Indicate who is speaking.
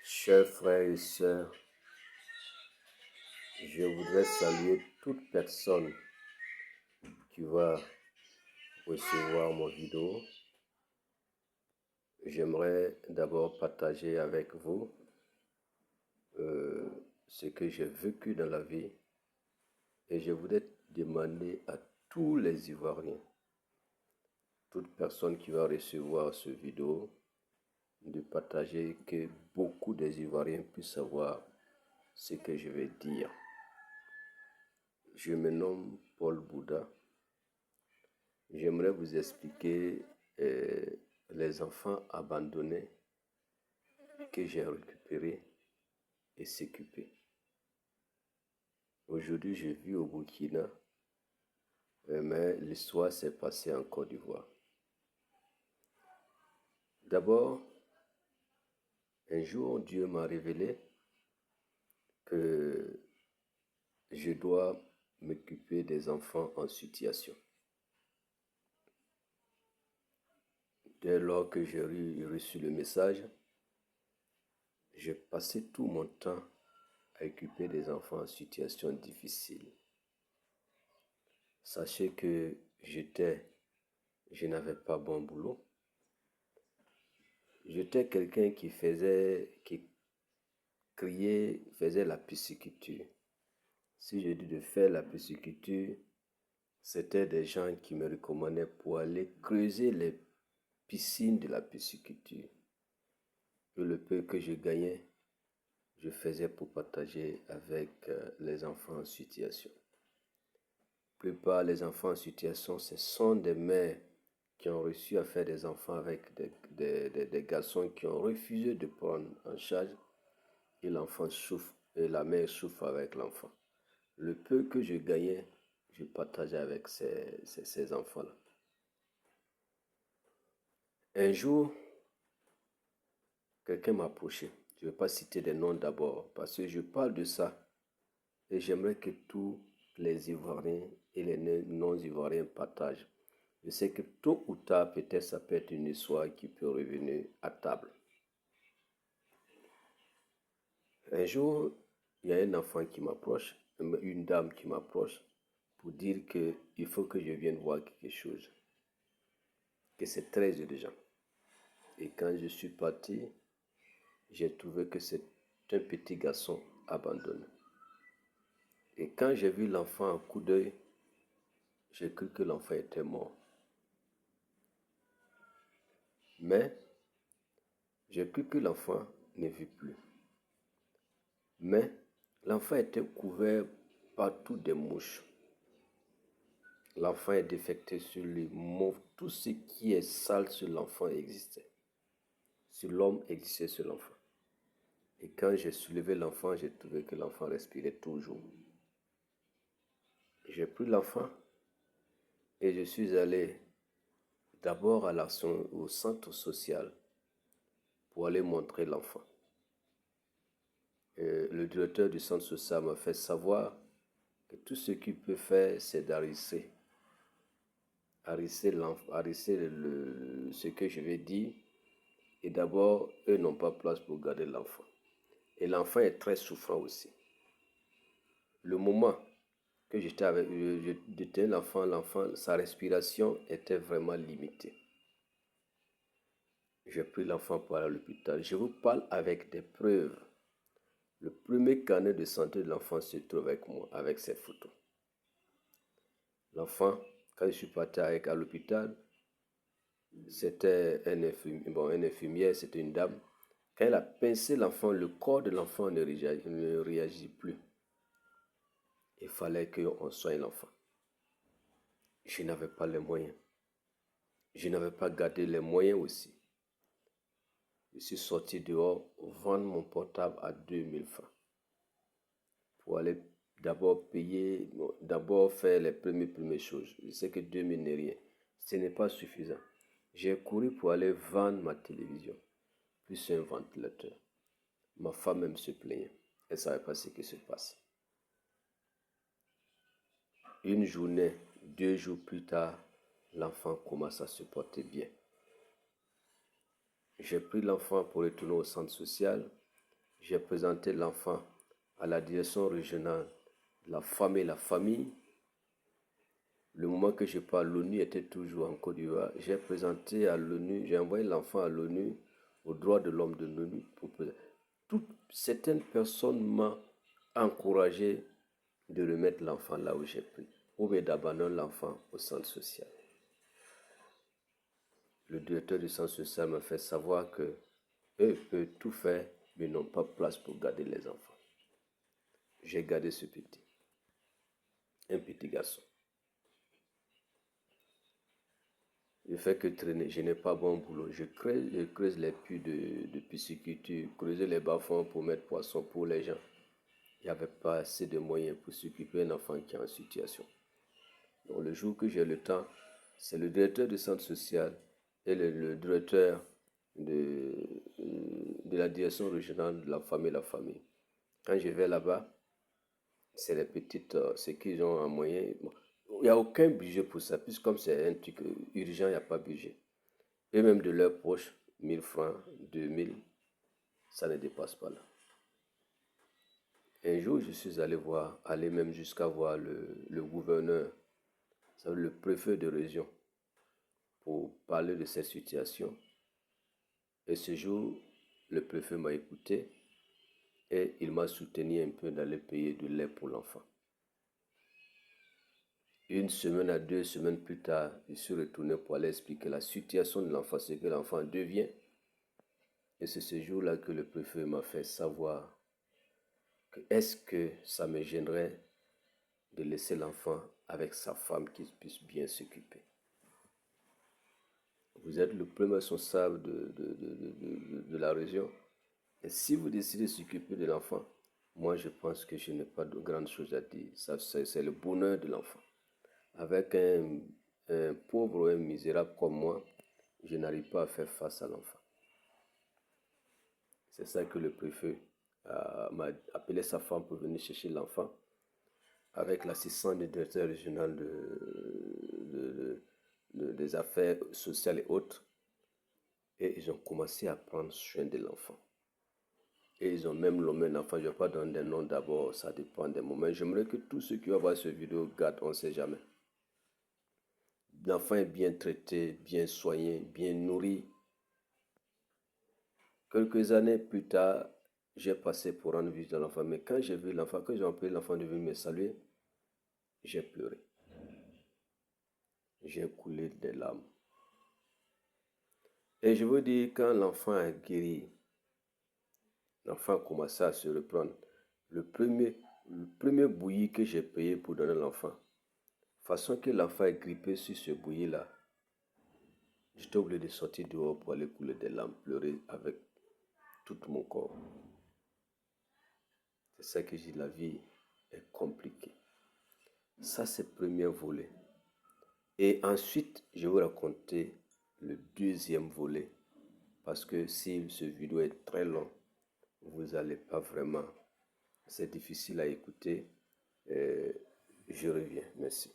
Speaker 1: Chers frères et sœurs, je voudrais saluer toute personne qui va recevoir mon vidéo. J'aimerais d'abord partager avec vous ce que j'ai vécu dans la vie et je voudrais demander à tous les Ivoiriens, toute personne qui va recevoir ce vidéo, de partager, que beaucoup des Ivoiriens puissent savoir ce que je vais dire. Je me nomme Paul Bouddha. J'aimerais vous expliquer les enfants abandonnés que j'ai récupérés et s'occuper. Aujourd'hui, je vis au Burkina, mais l'histoire s'est passée en Côte d'Ivoire. D'abord, un jour, Dieu m'a révélé que je dois m'occuper des enfants en situation. Dès lors que j'ai reçu le message, j'ai passé tout mon temps à occuper des enfants en situation difficile. Sachez que je n'avais pas bon boulot. J'étais quelqu'un qui faisait la pisciculture. Si je dis de faire la pisciculture, c'était des gens qui me recommandaient pour aller creuser les piscines de la pisciculture. Et le peu que je gagnais, je faisais pour partager avec les enfants en situation. La plupart des enfants en situation, ce sont des mères qui ont réussi à faire des enfants avec des garçons qui ont refusé de prendre en charge et l'enfant souffre et la mère souffre avec l'enfant. Le peu que je gagnais, je partageais avec ces enfants-là. Un jour, quelqu'un m'a approché. Je ne vais pas citer des noms d'abord parce que je parle de ça et j'aimerais que tous les Ivoiriens et les non-Ivoiriens partagent. Je sais que tôt ou tard, peut-être ça peut être une histoire qui peut revenir à table. Un jour, il y a un enfant qui m'approche, une dame qui m'approche pour dire qu'il faut que je vienne voir quelque chose, que c'est très urgent. Et quand je suis parti, j'ai trouvé que c'est un petit garçon abandonné. Et quand j'ai vu l'enfant en coup d'œil, j'ai cru que l'enfant était mort. Mais j'ai cru que l'enfant ne vit plus. Mais l'enfant était couvert partout des mouches. L'enfant est défecté sur lui. Tout ce qui est sale sur l'enfant existait. Sur l'homme existait sur l'enfant. Et quand j'ai soulevé l'enfant, j'ai trouvé que l'enfant respirait toujours. J'ai pris l'enfant et je suis allé d'abord au centre social pour aller montrer l'enfant. Le directeur du centre social m'a fait savoir que tout ce qu'il peut faire, c'est d'arrêter ce que je vais dire. Et d'abord, eux n'ont pas place pour garder l'enfant. Et l'enfant est très souffrant aussi. Le moment que j'étais l'enfant, sa respiration était vraiment limitée. J'ai pris l'enfant pour aller à l'hôpital. Je vous parle avec des preuves. Le premier carnet de santé de l'enfant se trouve avec moi, avec ses photos. L'enfant, quand je suis parti à l'hôpital, c'était une infirmière, c'était une dame. Quand elle a pincé l'enfant, le corps de l'enfant ne réagit plus. Il fallait qu'on soigne l'enfant. Je n'avais pas les moyens. Je n'avais pas gardé les moyens aussi. Je suis sorti dehors vendre mon portable à 2000 francs pour aller d'abord faire les premières choses. Je sais que 2000 n'est rien. Ce n'est pas suffisant. J'ai couru pour aller vendre ma télévision, plus un ventilateur. Ma femme même se plaignait. Elle ne savait pas ce qui se passe. Une journée, 2 jours plus tard, l'enfant commence à se porter bien. J'ai pris l'enfant pour retourner au centre social. j'ai présenté l'enfant à la direction régionale de la femme et la famille. Le moment que je parle, l'ONU était toujours en Côte d'Ivoire. J'ai présenté à l'ONU, j'ai envoyé l'enfant à l'ONU, aux droits de l'homme de l'ONU. Certaines personnes m'ont encouragé de remettre l'enfant là où j'ai pris, ou bien d'abandonner l'enfant au centre social. Le directeur du centre social m'a fait savoir que eux peuvent tout faire, mais n'ont pas place pour garder les enfants. J'ai gardé ce petit, un petit garçon. Le fait que traîner, je n'ai pas bon boulot. Je creuse les puits de pisciculture, creuser les bas-fonds pour mettre poisson pour les gens. Il n'y avait pas assez de moyens pour s'occuper d'un enfant qui est en situation. Donc le jour que j'ai le temps, c'est le directeur du centre social et le directeur de la direction régionale de la femme et la famille. Quand je vais là-bas, c'est les petites, ce qu'ils ont en moyen. Bon, il n'y a aucun budget pour ça, puisque comme c'est un truc urgent, il n'y a pas de budget. Et même de leurs proches, 1000 francs, 2000, ça ne dépasse pas là. Un jour, je suis allé voir, aller même jusqu'à voir le gouverneur, le préfet de région, pour parler de cette situation. Et ce jour, le préfet m'a écouté et il m'a soutenu un peu d'aller payer de lait pour l'enfant. Une semaine à 2 semaines plus tard, je suis retourné pour aller expliquer la situation de l'enfant, ce que l'enfant devient. Et c'est ce jour-là que le préfet m'a fait savoir que est-ce que ça me gênerait de laisser l'enfant avec sa femme qui puisse bien s'occuper. Vous êtes le premier responsable de la région. Et si vous décidez de s'occuper de l'enfant, moi je pense que je n'ai pas de grandes choses à dire. Ça, c'est le bonheur de l'enfant. Avec un pauvre ou un misérable comme moi, je n'arrive pas à faire face à l'enfant. C'est ça que le préfet m'a appelé sa femme pour venir chercher l'enfant avec l'assistant du directeur régional des affaires sociales et autres. Et ils ont commencé à prendre soin de l'enfant. Et ils ont même nommé l'enfant. Je ne vais pas donner des noms d'abord, ça dépend des moments. J'aimerais que tous ceux qui vont voir cette vidéo gardent, on ne sait jamais. L'enfant est bien traité, bien soigné, bien nourri. Quelques années plus tard, j'ai passé pour rendre visite à l'enfant. Mais quand j'ai vu l'enfant, quand j'ai appelé l'enfant de venir me saluer, j'ai pleuré. J'ai coulé des larmes. Et je vous dis, quand l'enfant a guéri, l'enfant a commencé à se reprendre. Le premier bouilli que j'ai payé pour donner à l'enfant, façon que l'enfant est grippé sur ce bouilli-là, j'étais obligé de sortir dehors pour aller couler des larmes, pleurer avec tout mon corps. C'est ça que j'ai dit, la vie est compliquée. Ça, c'est le premier volet. Et ensuite, je vais vous raconter le deuxième volet. Parce que si ce vidéo est très long, vous n'allez pas vraiment. C'est difficile à écouter. Je reviens. Merci.